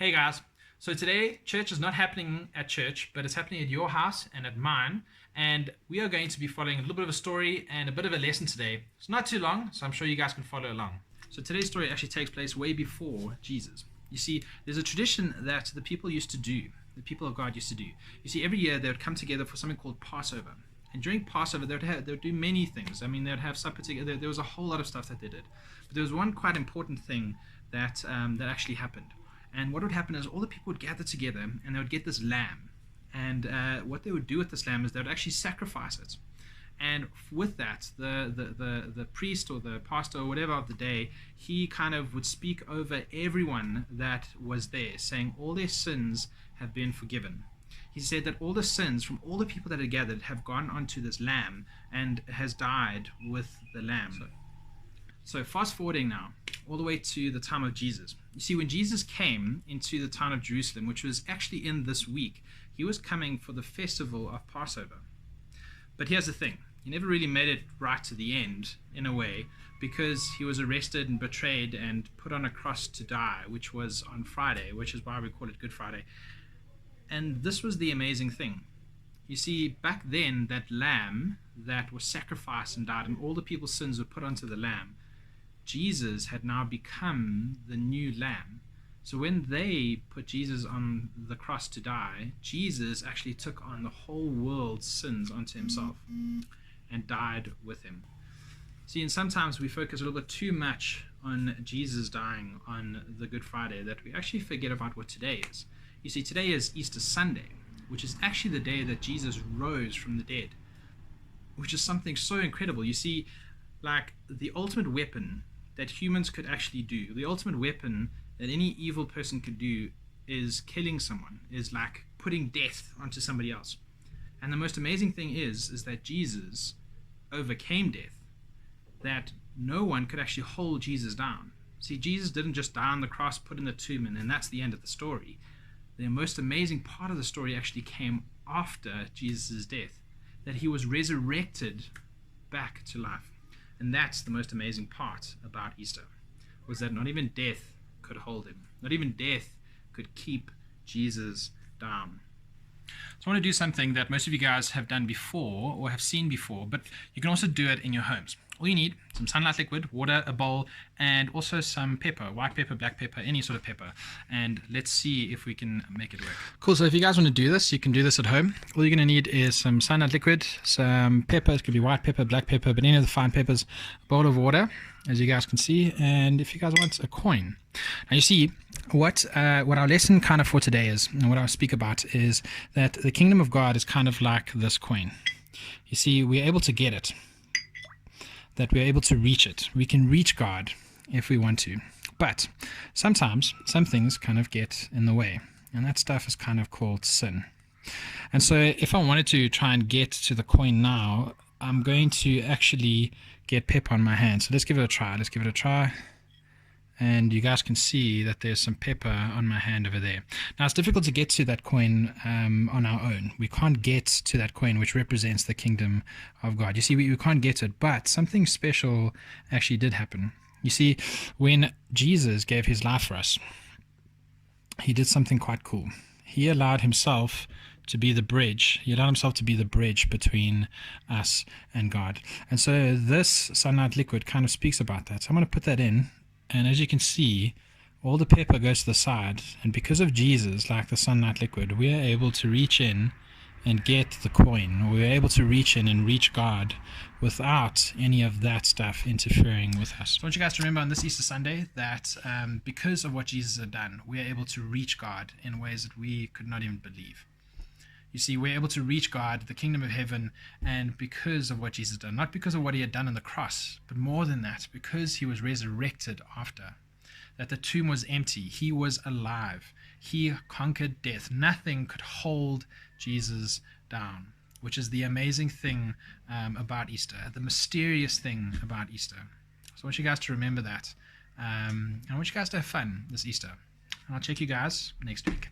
Hey guys, so today church is not happening at church, but it's happening at your house and at mine. And we are going to be following a little bit of a story and a bit of a lesson today. It's not too long, so I'm sure you guys can follow along. So today's story actually takes place way before Jesus. You see, there's a tradition that the people used to do, the people of God used to do. You see, every year they would come together for something called Passover. And during Passover, they would do many things. I mean, they would have supper together. There was a whole lot of stuff that they did. But there was one quite important thing that actually happened. And what would happen is all the people would gather together and they would get this lamb. And what they would do with this lamb is they would actually sacrifice it. And with that, the priest or the pastor or whatever of the day, he kind of would speak over everyone that was there, saying all their sins have been forgiven. He said that all the sins from all the people that had gathered have gone onto this lamb and has died with the lamb. So fast forwarding now, all the way to the time of Jesus. You see, when Jesus came into the town of Jerusalem, which was actually in this week, he was coming for the festival of Passover. But here's the thing. He never really made it right to the end, in a way, because he was arrested and betrayed and put on a cross to die, which was on Friday, which is why we call it Good Friday. And this was the amazing thing. You see, back then, that lamb that was sacrificed and died, and all the people's sins were put onto the lamb, Jesus had now become the new lamb. So when they put Jesus on the cross to die, Jesus actually took on the whole world's sins onto himself and died with him. See, and sometimes we focus a little bit too much on Jesus dying on the Good Friday that we actually forget about what today is. You see, today is Easter Sunday, which is actually the day that Jesus rose from the dead, which is something so incredible. You see, like the ultimate weapon that humans could actually do, the ultimate weapon that any evil person could do is killing someone, is like putting death onto somebody else. And the most amazing thing is that Jesus overcame death, that no one could actually hold Jesus down. See, Jesus didn't just die on the cross, put in the tomb, and then that's the end of the story. The most amazing part of the story actually came after Jesus' death, that he was resurrected back to life. And that's the most amazing part about Easter, was that not even death could hold him. Not even death could keep Jesus down. So I want to do something that most of you guys have done before or have seen before, but you can also do it in your homes. All you need, some Sunlight liquid, water, a bowl, and also some pepper, white pepper, black pepper, any sort of pepper. And let's see if we can make it work. Cool, so if you guys want to do this, you can do this at home. All you're going to need is some Sunlight liquid, some pepper, it could be white pepper, black pepper, but any of the fine peppers, a bowl of water, as you guys can see, and if you guys want a coin. Now you see, what our lesson kind of for today is, and what I'll speak about is that the kingdom of God is kind of like this coin. You see, we're able to get it, that we're able to reach it. We can reach God if we want to. But sometimes some things kind of get in the way, and that stuff is kind of called sin. And so if I wanted to try and get to the coin now, I'm going to actually get pepper on my hand. So let's give it a try. And you guys can see that there's some pepper on my hand over there. Now it's difficult to get to that coin on our own. We can't get to that coin which represents the kingdom of God. You see, we can't get it, but something special actually did happen. You see, when Jesus gave his life for us, he did something quite cool. He allowed himself to be the bridge. He allowed himself to be the bridge between us and God. And so this Sunlight liquid kind of speaks about that. So I'm going to put that in. And as you can see, all the pepper goes to the side. And because of Jesus, like the Sunlight liquid, we are able to reach in and get the coin. We're able to reach in and reach God without any of that stuff interfering with us. So I want you guys to remember on this Easter Sunday that because of what Jesus had done, we are able to reach God in ways that we could not even believe. You see, we're able to reach God, the kingdom of heaven, and because of what Jesus done. Not because of what he had done on the cross, but more than that, because he was resurrected after. That the tomb was empty. He was alive. He conquered death. Nothing could hold Jesus down, which is the amazing thing about Easter, the mysterious thing about Easter. So I want you guys to remember that. I want you guys to have fun this Easter. And I'll check you guys next week.